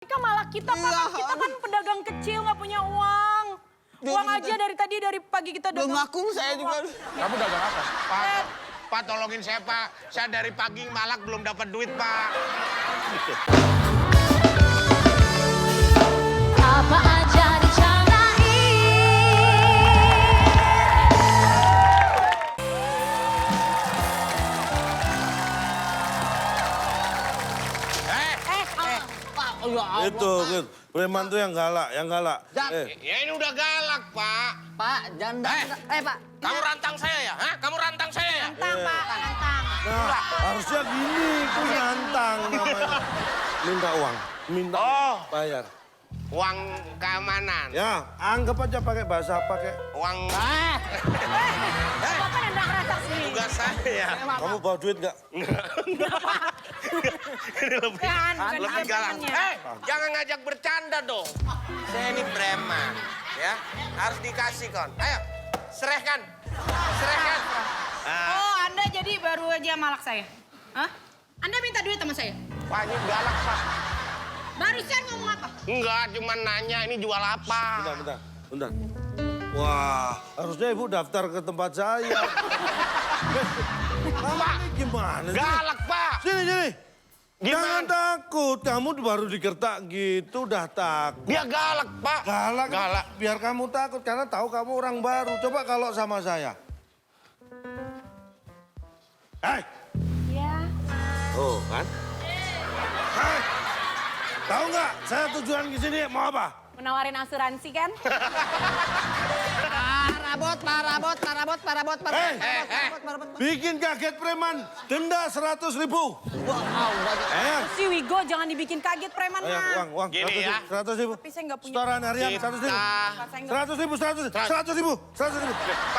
Mereka malah kita, Pak. Kita kan pedagang kecil, nggak punya uang. Uang aja dari pagi kita dagang. Belum laku saya juga. Kamu dagang apa? Pak, tolongin saya, Pak. Saya dari pagi malak belum dapat duit, Pak. Apa aja dicarain. Pak, ya Allah. Itu, Git. Preman tuh yang galak, Ya ini udah galak, Pak. Pak, janda. Pak. Kamu rantang saya ya? Hah? Kamu rantang saya ya? Nantang, Pak. Nantang. Nah, harusnya gini, itu nyantang namanya. Minta uang, bayar. Uang keamanan. Ya, anggap aja pakai bahasa pakai. Uang Bapak nendang rasa sendiri. tugas saya. Kamu bawa duit nggak? Ini lebih, Bukan lebih dia galak. premannya. Jangan ngajak bercanda dong. Saya ini preman, ya. Harus dikasih, kon. Ayo, serahkan. Serahkan. Oh, Anda jadi baru aja malak saya? Hah? Anda minta duit sama saya? Wah, ini galak, Pak. Barusan ngomong apa? Enggak, cuma nanya ini jual apa. Bentar. Wah, harusnya ibu daftar ke tempat saya. Pak, gimana sih? Galak, Pak. Sini. Gimana? Jangan takut, kamu baru digertak gitu udah takut. Dia galak, Pak. Galak. Biar kamu takut karena tahu kamu orang baru. Coba kalau sama saya. Hei, Iya. oh kan? Hei, tahu nggak saya tujuan ke sini mau apa? Menawarin asuransi kan? Parabot. Bikin kaget preman, denda 100.000. Si Wigo jangan dibikin kaget preman, Ayo, mah. uang, Gini ya. 100.000. Tapi saya nggak punya. Setoran harian Kita. 100.000. Pak, saya nggak- 100.000. Pak,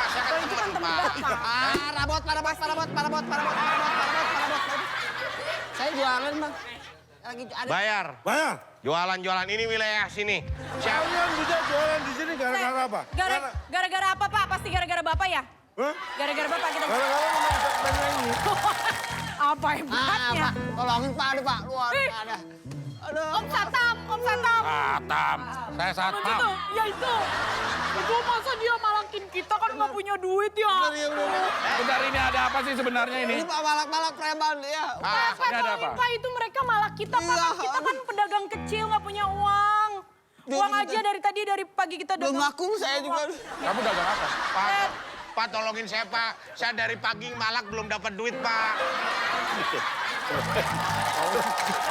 saya kan Itu kan teman, temen Pak. Bapak. Parabot. Saya jualan, Bang. Lagi ada. Bayar. Bayar. Jualan ini wilayah sini. Siapa? Kalian bisa jualan di sini gara-gara apa? Gara-gara apa, Pak? Pasti gara-gara Bapak ya? Hah? Gara-gara Bapak kita... Gara-gara memasuk penyanyi. Apa hebatnya? Pak, tolongin Pak, Pak. Luar Ih. ada. Aduh. Om Satam. Satam. Saya satpam. Ya itu. Itu masa dia malakin kita kan nggak punya duit ya? Bentar, ini ada apa sih sebenarnya ini? Ini Pak malak-malak preman ya. Pak, ini ada tolongin, apa? Pak, itu mereka malah kita, Pak. Iya. Kita kan pedagang kecil, nggak punya uang. Uang aja dari pagi kita Belum dagang. laku saya juga. Kamu dagang apa? Pak, tolongin saya, Pak. Saya dari pagi malak belum dapat duit, Pak.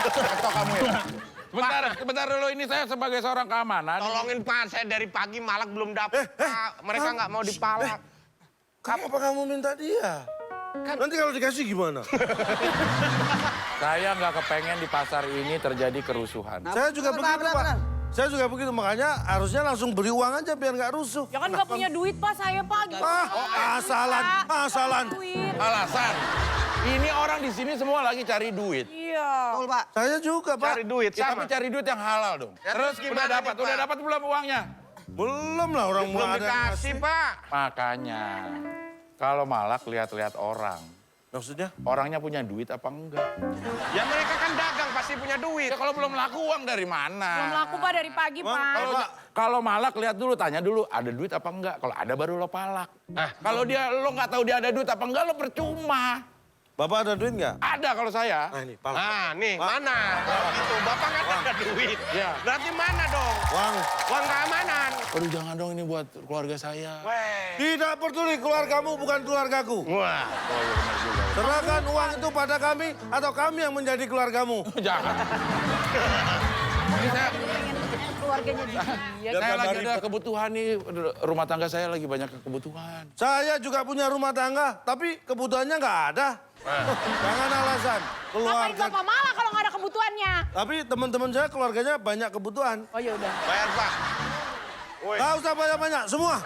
Ketok kamu ya? Sebentar dulu, ini saya sebagai seorang keamanan. Tolongin, Pak. Saya dari pagi malak belum dapat, Pak. Mereka nggak mau dipalak. Kenapa kamu minta dia? Nanti kalau dikasih gimana? Saya nggak kepengen di pasar ini terjadi kerusuhan. Saya juga begitu, Pak. benar. Saya juga begitu, makanya harusnya langsung beri uang aja biar nggak rusuh. Ya kan nggak punya duit, Pak, saya, Pak. Gitu. Asalan. Duit. Alasan, ini orang di sini semua lagi cari duit. Iya. Betul, Pak. Saya juga, Pak. Cari duit, Ya, sama. tapi cari duit yang halal dong. Ya, Terus terus gimana nih, Pak? udah dapat belum uangnya? Belum lah orang Belum mau ada dikasih, ngasih. Pak. Makanya, kalau malak lihat-lihat orang. Maksudnya? Orangnya punya duit apa enggak? Ya mereka kan dagang, pasti punya duit. Ya kalau belum laku uang dari mana? Belum laku, Pak, dari pagi, Bang, Pak. Kalau malak lihat dulu, tanya dulu ada duit apa enggak. Kalau ada baru lo palak. Kalau lo nggak tahu dia ada duit apa enggak, lo percuma. Bapak ada duit nggak? Ada kalau saya. Nah ini, palak. Nah, nih, mana? Kalau gitu, Bapak kan ada duit. Iya. Berarti mana dong? Uang. Uang keamanan. Aduh jangan dong, ini buat keluarga saya. Weh. Tidak peduli keluargamu bukan keluargaku. Wah. Oh iya benar juga. Serahkan uang itu pada kami atau kami yang menjadi keluargamu. Jangan. Ini saya Keluarganya dia. saya Biar lagi nggak ada ribet. kebutuhan nih, rumah tangga saya lagi banyak kebutuhan. Saya juga punya rumah tangga, tapi kebutuhannya nggak ada. Jangan alasan. Ngapain Keluarga. Bapak malah kalau nggak ada kebutuhannya? Tapi teman-teman saya keluarganya banyak kebutuhan. Oh, ya udah. Bayar, Pak. Woi, Nggak usah banyak-banyak, semua.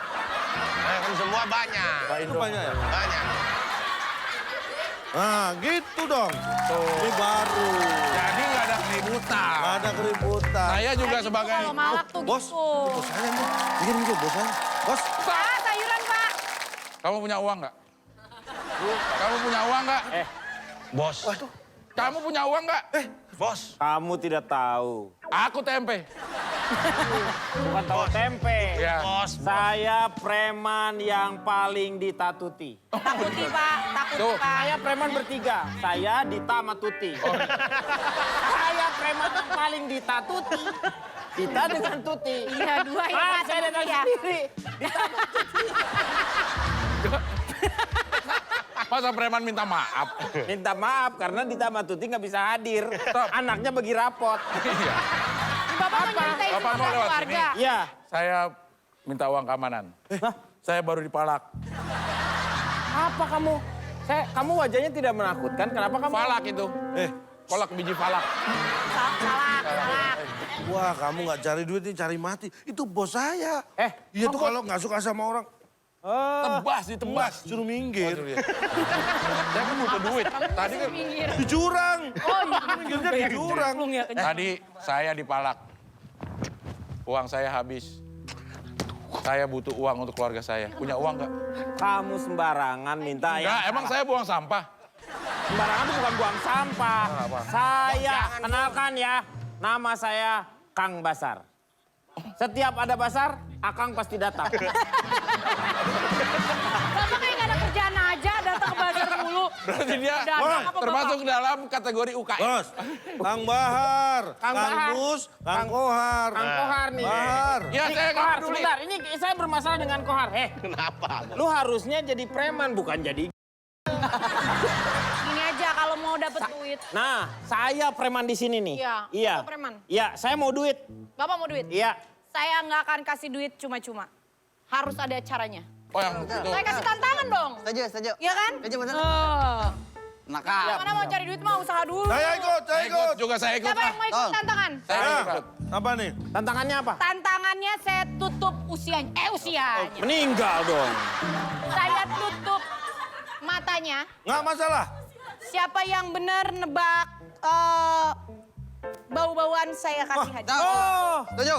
kan semua banyak. Itu banyak ya? Banyak. Nah, gitu dong. Ini baru. Jadi nggak ada keributan. Nggak ada keributan. Saya juga Kayak gitu sebagai Kalau malak tuh Bos, gitu. bos saya nih. Bikin gitu, bos saya. Bos, Ah, sayuran, Pak. Kamu punya uang nggak? Kamu punya uang nggak? Bos. Kamu punya uang nggak? Bos. Kamu tidak tahu Aku tempe. Bukan tahu tempe. Ya. Saya preman yang paling ditatuti. Takuti Pak, takuti Tuh. Pak. Saya preman bertiga. Saya Dita sama Tuti. Saya preman yang paling ditatuti. Dita dengan Tuti. Iya, dua ya Ah, Pak. saya datang ya. sendiri. Dita sama Tuti. Masa preman minta maaf? Minta maaf karena Dita sama Tuti nggak bisa hadir. Anaknya bagi rapot. Iya. Bapak mau nyeritain Bapak sama mau lewat keluarga. Iya. Saya minta uang keamanan. Saya baru dipalak. Apa kamu? Kamu wajahnya tidak menakutkan. Kenapa kamu? Falak itu. Kolak biji falak. Salah. Wah, kamu nggak cari duit nih, cari mati. Itu bos saya. Iya tuh kalau nggak suka sama orang, Tebas, ditebas. suruh minggir. Saya kan butuh duit. Tadi kan Minggir. Di jurang. Oh iya. Minggirnya di jurang. tadi saya dipalak. Uang saya habis. Saya butuh uang untuk keluarga saya. Punya uang nggak? Kamu sembarangan minta Enggak, yang emang salah. saya buang sampah. Sembarangan itu bukan buang sampah. Apa? Saya kenalkan ya, nama saya Kang Basar. Setiap ada basar, Akang pasti datang. Bapak kayak gak ada kerjaan aja, datang ke bazar mulu. Berarti dia Dagang apa, termasuk dalam kategori UKM. Bos, Kang Bahar, Kang Kang Bahar. Bus, Kang Kohar. Kang Kohar nih. Bahar. Ya, Nih, saya nggak Kohar, peduli. sebentar. Ini saya bermasalah dengan Kohar. Kenapa? Lu harusnya jadi preman, bukan jadi... Gini aja kalau mau dapet duit. Nah, saya preman di sini nih. Iya, Iya. Bapak preman. Iya, saya mau duit. Bapak mau duit? Iya. Saya nggak akan kasih duit cuma-cuma. Harus ada caranya. Oh yang itu. Saya kasih tantangan dong. Setuju. Iya kan? Setuju bener. Nakal. Mana mau cari duit mah usaha dulu. Saya ikut. Juga saya ikut Siapa lah. yang mau ikut tantangan? Saya Ya, ikut. apa nih? Tantangannya apa? Tantangannya saya tutup usianya. Usianya. Meninggal dong. Saya tutup matanya. Nggak masalah. Siapa yang benar nebak bau-bauan saya kasih hadiah. Oh, Setuju.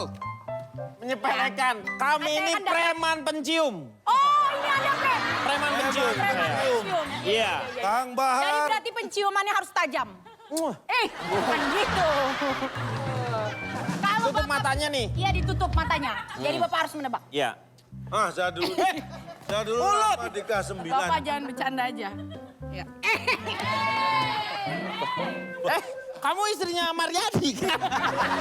menyepelekan. Kami Saya ini kan dapat- preman pencium. Oh, ini ada Preman pencium. preman pencium. Iya. Kang Jadi Bahar. berarti penciumannya harus tajam. Bukan gitu. Kalau Tutup Bapak- matanya nih. Iya ditutup matanya. Jadi Bapak harus menebak. Iya. Ah, saya dulu. Saya dulu Mulut. sama Dika 9. Bapak jangan bercanda aja. Ya. Kamu istrinya Maryadi kan?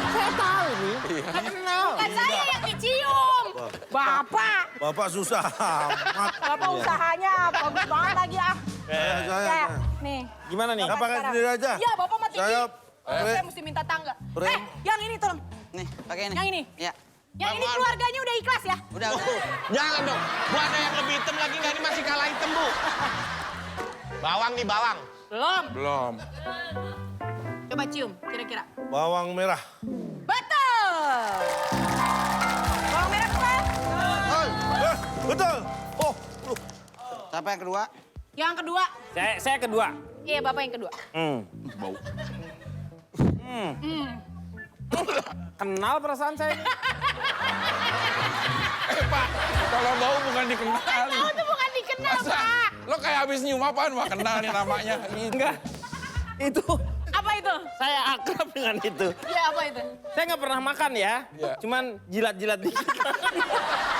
Saya tahu nih. Kenal. Bukan saya yang dicium. Bapak. Bapak susah amat. Bapak usahanya bagus banget lagi ah. Saya. Nih. Gimana nih? Nggak pakai sendiri aja. Iya, Bapak mati. Saya Saya mesti minta tangga. Yang ini tolong. Nih, pakai ini. Yang ini. Ya. Yang ini keluarganya udah ikhlas ya? Udah. Jangan dong. Bu ada yang lebih hitam lagi nggak? Ini masih kalah hitam, Bu. Bawang nih, bawang. Belum. Belum. Coba cium, kira-kira. bawang merah. Betul. Bawang merah keluar. Betul. Oh, Siapa yang kedua? Yang kedua. Saya kedua. Iya, Bapak yang kedua. Bau. Kenal perasaan saya. Pak, kalau bau bukan dikenal. Oh, itu bukan dikenal, Masa Pak. lo kayak habis nyium apaan? Wah, kenal nih namanya. Enggak. Itu Apa itu? saya akrab dengan itu. Iya, apa itu? Saya nggak pernah makan ya. Iya. Cuman jilat-jilat dikit.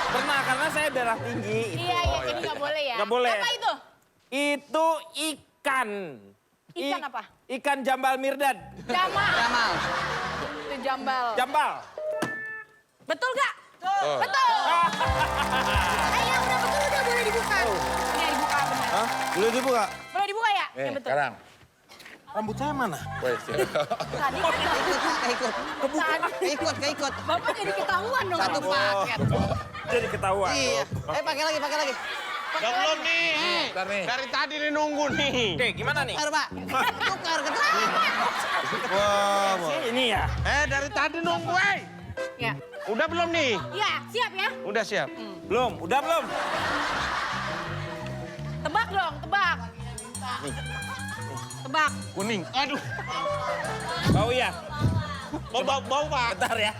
Pernah karena saya darah tinggi. Iya, jadi nggak boleh ya? Nggak boleh. Apa itu? Itu ikan. Ikan apa? Ikan jambal mirdad. Jamal. Jamal. Itu jambal. Jambal. Betul nggak? Betul. Ayo, udah betul, udah boleh dibuka. Ini dibuka benar. hah? Boleh dibuka? Boleh dibuka ya? Nih, Ya betul. sekarang. Rambut saya mana? Wes, ya. Tadi kan Ikut. Ikut. Bapak jadi ketahuan dong. Satu paket. Jadi ketahuan. Iya. Pakai lagi. Udah belum nih? Bentar nih. Dari tadi nih nunggu nih. Oke, gimana nih? Tukar, Pak. Tukar, ketukar. Wah, Bang. Ini ya. Dari tadi nunggu, Ya. Udah belum nih? Iya, siap ya? Udah siap. Belum, udah belum? Tebak dong, tebak. Tebak. Kuning. Aduh. Bau ya? Bau, Pak. Bentar ya.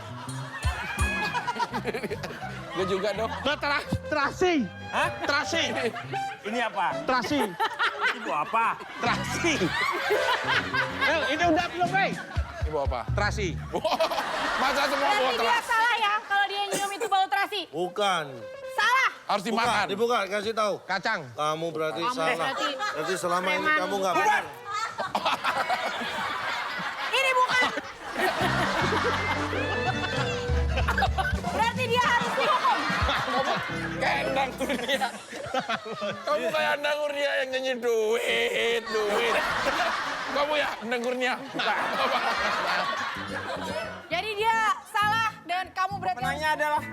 Gue juga dong. Terasi. Hah? Terasi. Ini apa? Terasi. Itu apa? Terasi. Ini udah belum, Ibu apa? Terasi. Masa semua bawa Berarti dia terasi? salah ya kalau dia nyium itu bau terasi. Bukan. Salah. Harus Buka, dimakan. dibuka, kasih tahu. Kacang. Kamu berarti Kamu salah. berarti Berarti selama ini preman. kamu nggak benar. Ini bukan. Berarti dia harus dihukum. Kayak Endang Kurnia. Kamu kayak Endang Kurnia yang nyanyi duit. Kamu ya Endang Kurnia? Bukan. Jadi dia salah dan kamu berarti Penanya adalah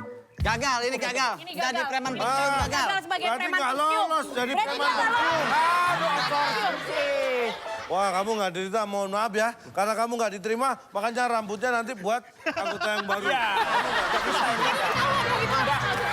Gagal, ini gagal. Ini gagal. Jadi preman pencium gagal. gagal sebagai Berarti preman nggak pencium. lolos jadi Berarti preman dia nggak lolos. pencium. Wah, kamu nggak diterima, mohon maaf ya. Karena kamu nggak diterima, makanya rambutnya nanti buat anggota yang baru. ya. Tahu nggak gitu?